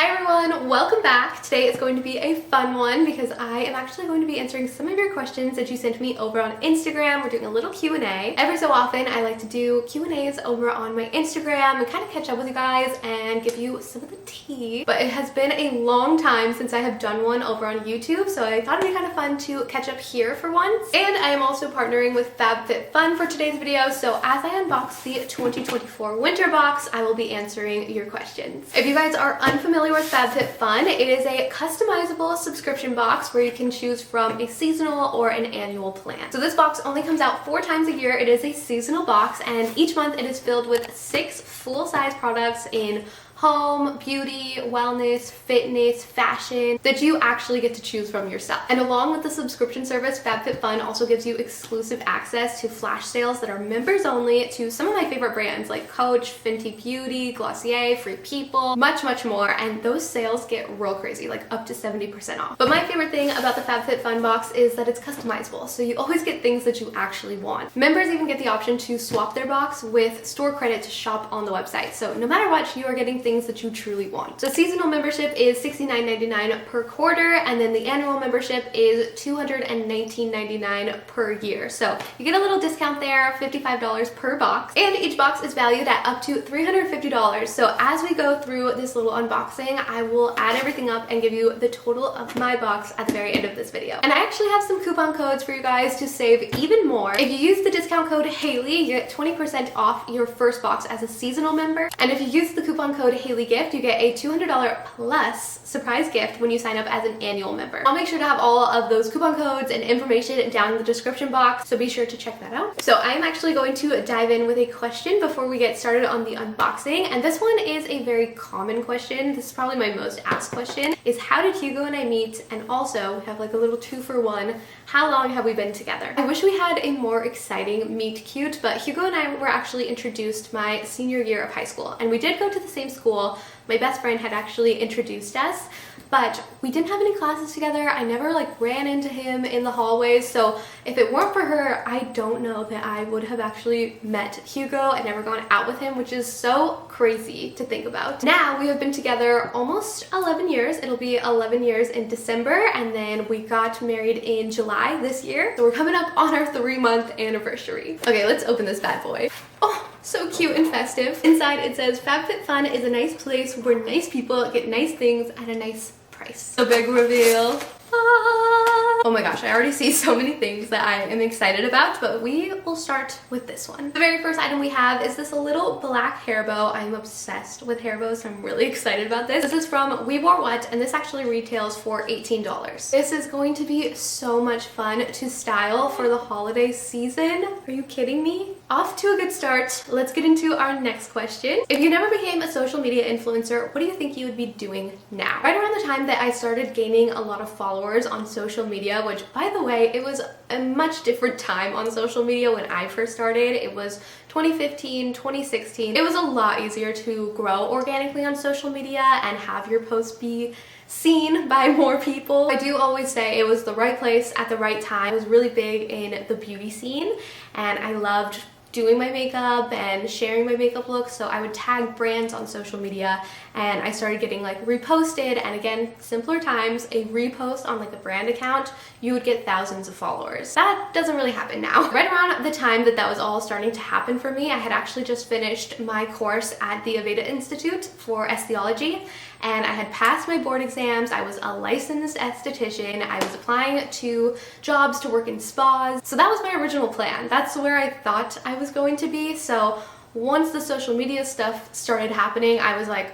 Hi everyone, welcome back. Today is going to be a fun one because I am actually going to be answering some of your questions that you sent me over on Instagram. We're doing a little Q&A. Every so often I like to do Q&As over on my Instagram and kind of catch up with you guys and give you some of the tea. But it has been a long time since I have done one over on YouTube, so I thought it'd be kind of fun to catch up here for once. And I am also partnering with FabFitFun for today's video, so as I unbox the 2024 Winter Box, I will be answering your questions. If you guys are unfamiliar with FabFitFun, it is a customizable subscription box where you can choose from a seasonal or an annual plan. So this box only comes out 4 times a year. It is a seasonal box, and each month it is filled with 6 full-size products in home, beauty, wellness, fitness, fashion that you actually get to choose from yourself. And along with the subscription service, FabFitFun also gives you exclusive access to flash sales that are members only to some of my favorite brands like Coach, Fenty Beauty, Glossier, Free People, much more. And those sales get real crazy, like up to 70% off. But my favorite thing about the FabFitFun box is that it's customizable. So you always get things that you actually want. Members even get the option to swap their box with store credit to shop on the website. So no matter what, you are getting things that you truly want. So seasonal membership is $69.99 per quarter, and then the annual membership is $219.99 per year. So you get a little discount there, $55 per box, and each box is valued at up to $350. So as we go through this little unboxing, I will add everything up and give you the total of my box at the very end of this video. And I actually have some coupon codes for you guys to save even more. If you use the discount code Haley, you get 20% off your first box as a seasonal member, and if you use the coupon code Haley gift, you get a $200 plus surprise gift when you sign up as an annual member. I'll make sure to have all of those coupon codes and information down in the description box, so be sure to check that out. So I'm actually going to dive in with a question before we get started on the unboxing, and this one is a very common question. This is probably my most asked question, is how did Hugo and I meet? And also we have like a little 2-for-1, how long have we been together? I wish we had a more exciting meet cute, but Hugo and I were actually introduced my senior year of high school, and we did go to the same school. My best friend had actually introduced us, but we didn't have any classes together. I never like ran into him in the hallways, so if it weren't for her, I don't know that I would have actually met Hugo and never gone out with him, which is so crazy to think about. Now we have been together almost 11 years. It'll be 11 years in December, and then we got married in July this year. So we're coming up on our 3-month anniversary. Okay, let's open this bad boy. Oh, so cute and festive. Inside it says, FabFitFun is a nice place where nice people get nice things at a nice price. A big reveal. Oh my gosh, I already see so many things that I am excited about, but we will start with this one. The very first item we have is this little black hair bow. I'm obsessed with hair bows, so I'm really excited about this. This is from We Wore What, and this actually retails for $18. This is going to be so much fun to style for the holiday season. Are you kidding me? Off to a good start. Let's get into our next question. If you never became a social media influencer, what do you think you would be doing now? Right around the time that I started gaining a lot of followers on social media, which by the way, it was a much different time on social media when I first started. It was 2015, 2016. It was a lot easier to grow organically on social media and have your posts be seen by more people. I do always say it was the right place at the right time. I was really big in the beauty scene, and I loved doing my makeup and sharing my makeup looks, so I would tag brands on social media, and I started getting like reposted, and again, simpler times, a repost on like a brand account, you would get thousands of followers. That doesn't really happen now. Right around the time that that was all starting to happen for me, I had actually just finished my course at the Aveda Institute for Estheology, and I had passed my board exams. I was a licensed esthetician. I was applying to jobs to work in spas. So that was my original plan. That's where I thought I was going to be. So once the social media stuff started happening, I was like,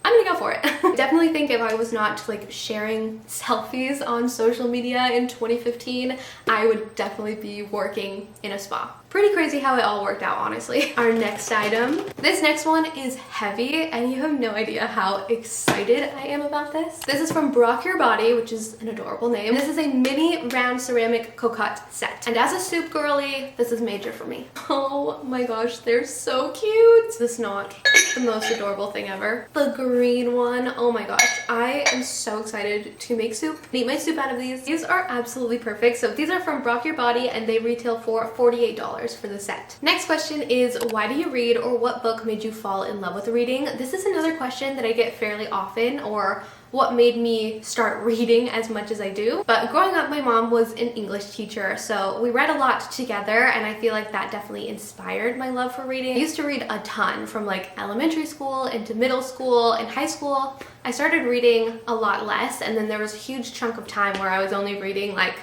I'm gonna go for it. I definitely think if I was not like sharing selfies on social media in 2015, I would definitely be working in a spa. Pretty crazy how it all worked out, honestly. Our next item. This next one is heavy, and you have no idea how excited I am about this. This is from Brock Your Body, which is an adorable name. This is a mini round ceramic cocotte set. And as a soup girly, this is major for me. Oh my gosh, they're so cute. This is not the most adorable thing ever. The green one, oh my gosh. I am so excited to make soup and eat my soup out of these. These are absolutely perfect. So these are from Brock Your Body, and they retail for $48. $10 for the set. Next question is, why do you read, or what book made you fall in love with reading? This is another question that I get fairly often, or what made me start reading as much as I do. But growing up, my mom was an English teacher, so we read a lot together, and I feel like that definitely inspired my love for reading. I used to read a ton from like elementary school into middle school and high school. I started reading a lot less, and then there was a huge chunk of time where I was only reading like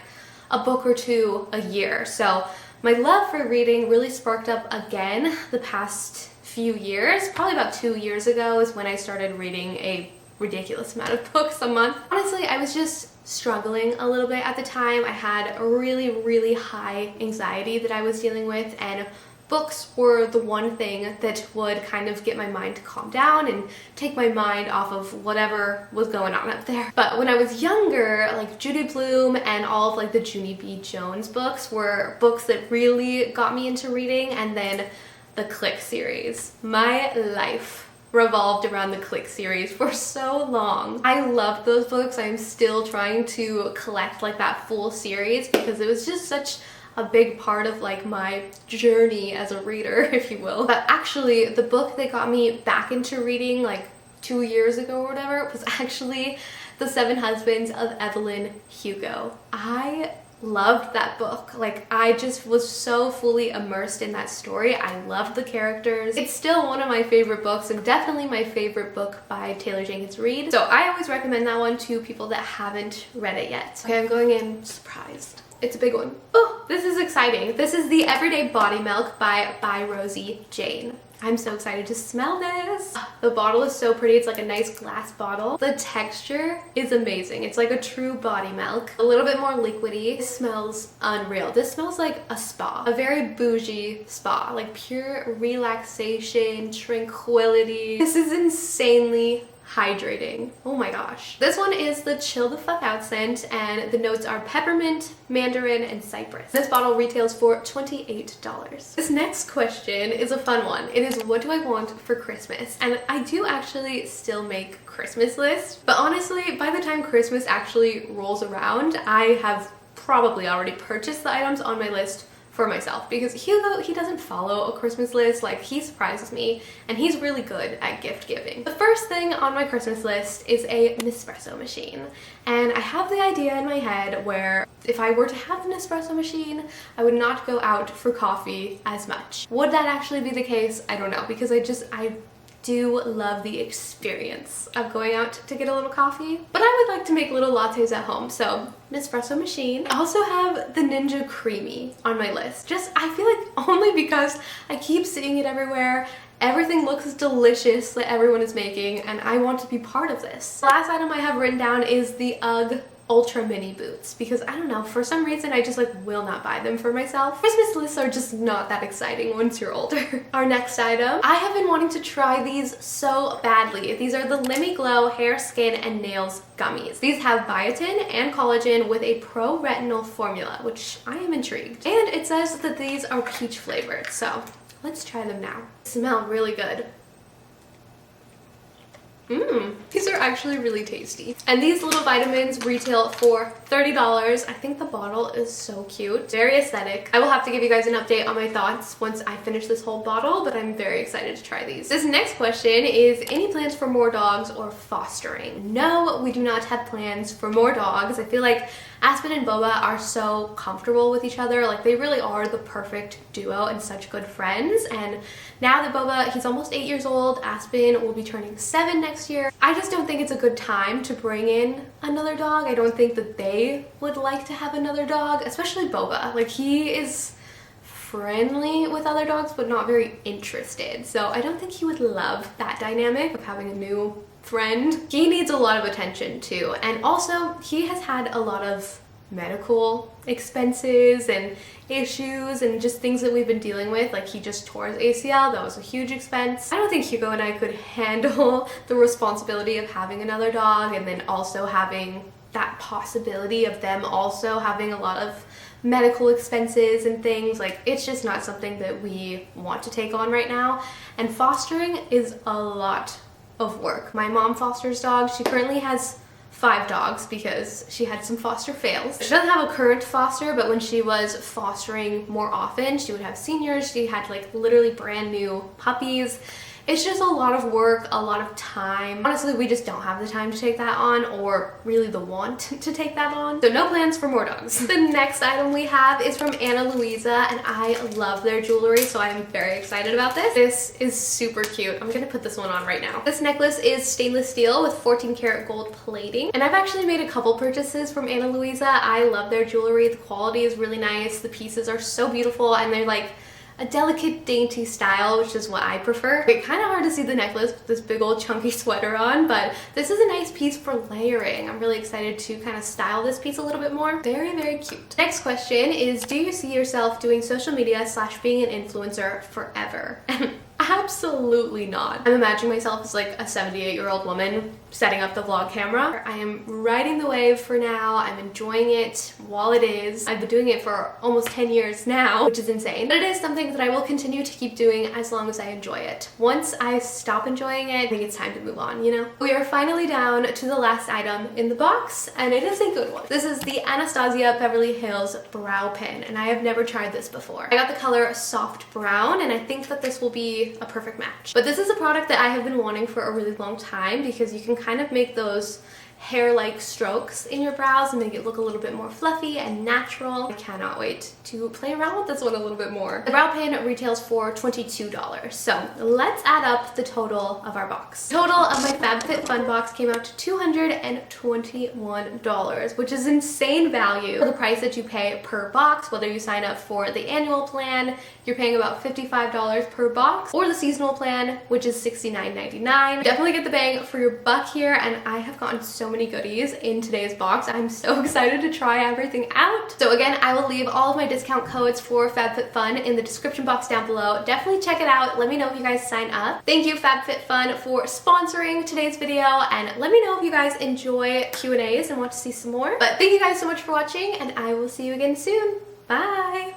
a book or two a year. So my love for reading really sparked up again the past few years. Probably about 2 years ago is when I started reading a ridiculous amount of books a month. Honestly, I was just struggling a little bit at the time. I had a really high anxiety that I was dealing with, and books were the one thing that would kind of get my mind to calm down and take my mind off of whatever was going on up there. But when I was younger, like Judy Blume and all of like the Junie B. Jones books were books that really got me into reading, and then the Click series. My life revolved around the Click series for so long. I loved those books. I'm still trying to collect like that full series because it was just such a big part of like my journey as a reader, if you will. But actually, the book that got me back into reading like 2 years ago or whatever was actually The Seven Husbands of Evelyn Hugo. I loved that book. Like, I just was so fully immersed in that story. I loved the characters. It's still one of my favorite books, and definitely my favorite book by Taylor Jenkins Reid. So I always recommend that one to people that haven't read it yet. Okay, I'm going in surprised. It's a big one. Oh, this is exciting. This is the Everyday Body Milk by Rosie Jane. I'm so excited to smell this. The bottle is so pretty. It's like a nice glass bottle. The texture is amazing. It's like a true body milk. A little bit more liquidy. It smells unreal. This smells like a spa. A very bougie spa. Like pure relaxation, tranquility. This is insanely hydrating. Oh my gosh. This one is the Chill the Fuck Out scent, and the notes are peppermint, mandarin, and cypress. This bottle retails for $28. This next question is a fun one. It is, what do I want for Christmas? And I do actually still make Christmas lists, but honestly, by the time Christmas actually rolls around, I have probably already purchased the items on my list for myself, because Hugo, he doesn't follow a Christmas list. Like, he surprises me, and he's really good at gift giving. The first thing on my Christmas list is a Nespresso machine, and I have the idea in my head where if I were to have an espresso machine, I would not go out for coffee as much. Would that actually be the case? I don't know, because I do love the experience of going out to get a little coffee, but I would like to make little lattes at home, so Nespresso machine. I also have the Ninja Creamy on my list. Just, I feel like only because I keep seeing it everywhere. Everything looks delicious that everyone is making, and I want to be part of this. The last item I have written down is the UGG Ultra Mini boots, because I don't know, for some reason I just like will not buy them for myself. Christmas lists are just not that exciting once you're older. Our next item, I have been wanting to try these so badly. These are the Lemmy Glow Hair, Skin, and Nails gummies. These have biotin and collagen with a pro-retinol formula, which I am intrigued. And it says that these are peach flavored, so let's try them now. They smell really good. These are actually really tasty. And these little vitamins retail for $30. I think the bottle is so cute. Very aesthetic. I will have to give you guys an update on my thoughts once I finish this whole bottle, but I'm very excited to try these. This next question is, any plans for more dogs or fostering? No, we do not have plans for more dogs. I feel like Aspen and Boba are so comfortable with each other. Like, they really are the perfect duo and such good friends. And now that Boba, he's almost 8 years old, Aspen will be turning 7 next year. I just don't think it's a good time to bring in another dog. I don't think that they would like to have another dog, especially Boba. Like, he is friendly with other dogs, but not very interested. So I don't think he would love that dynamic of having a new friend. He needs a lot of attention too, and also he has had a lot of medical expenses and issues and just things that we've been dealing with. Like, he just tore his ACL. That was a huge expense. I don't think Hugo and I could handle the responsibility of having another dog, and then also having that possibility of them also having a lot of medical expenses and things. Like, it's just not something that we want to take on right now. And fostering is a lot of work. My mom fosters dogs. She currently has 5 dogs because she had some foster fails. She doesn't have a current foster, but when she was fostering more often, she would have seniors. She had like literally brand new puppies. It's just a lot of work, a lot of time. Honestly, we just don't have the time to take that on, or really the want to take that on. So no plans for more dogs. The next item we have is from Ana Luisa, and I love their jewelry, so I'm very excited about this. This is super cute. I'm gonna put this one on right now. This necklace is stainless steel with 14 karat gold plating, and I've actually made a couple purchases from Ana Luisa. I love their jewelry. The quality is really nice. The pieces are so beautiful, and they're like a delicate, dainty style, which is what I prefer. It's kind of hard to see the necklace with this big old chunky sweater on, but this is a nice piece for layering. I'm really excited to kind of style this piece a little bit more. Very, very cute. Next question is, do you see yourself doing social media / being an influencer forever? Absolutely not. I'm imagining myself as like a 78-year-old woman setting up the vlog camera. I am riding the wave for now. I'm enjoying it while it is. I've been doing it for almost 10 years now, which is insane. But it is something that I will continue to keep doing as long as I enjoy it. Once I stop enjoying it, I think it's time to move on, you know? We are finally down to the last item in the box, and it is a good one. This is the Anastasia Beverly Hills Brow Pin, and I have never tried this before. I got the color Soft Brown, and I think that this will be a perfect match. But this is a product that I have been wanting for a really long time because you can kind of make those hair-like strokes in your brows and make it look a little bit more fluffy and natural. I cannot wait to play around with this one a little bit more. The brow pin retails for $22. So let's add up the total of our box. The total of my FabFitFun box came out to $221, which is insane value for the price that you pay per box. Whether you sign up for the annual plan, you're paying about $55 per box, or the seasonal plan, which is $69.99. Definitely get the bang for your buck here, and I have gotten so many goodies in today's box. I'm so excited to try everything out. So again, I will leave all of my discount codes for FabFitFun in the description box down below. Definitely check it out. Let me know if you guys sign up. Thank you, FabFitFun, for sponsoring today's video, and let me know if you guys enjoy Q&As and want to see some more. But thank you guys so much for watching, and I will see you again soon. Bye!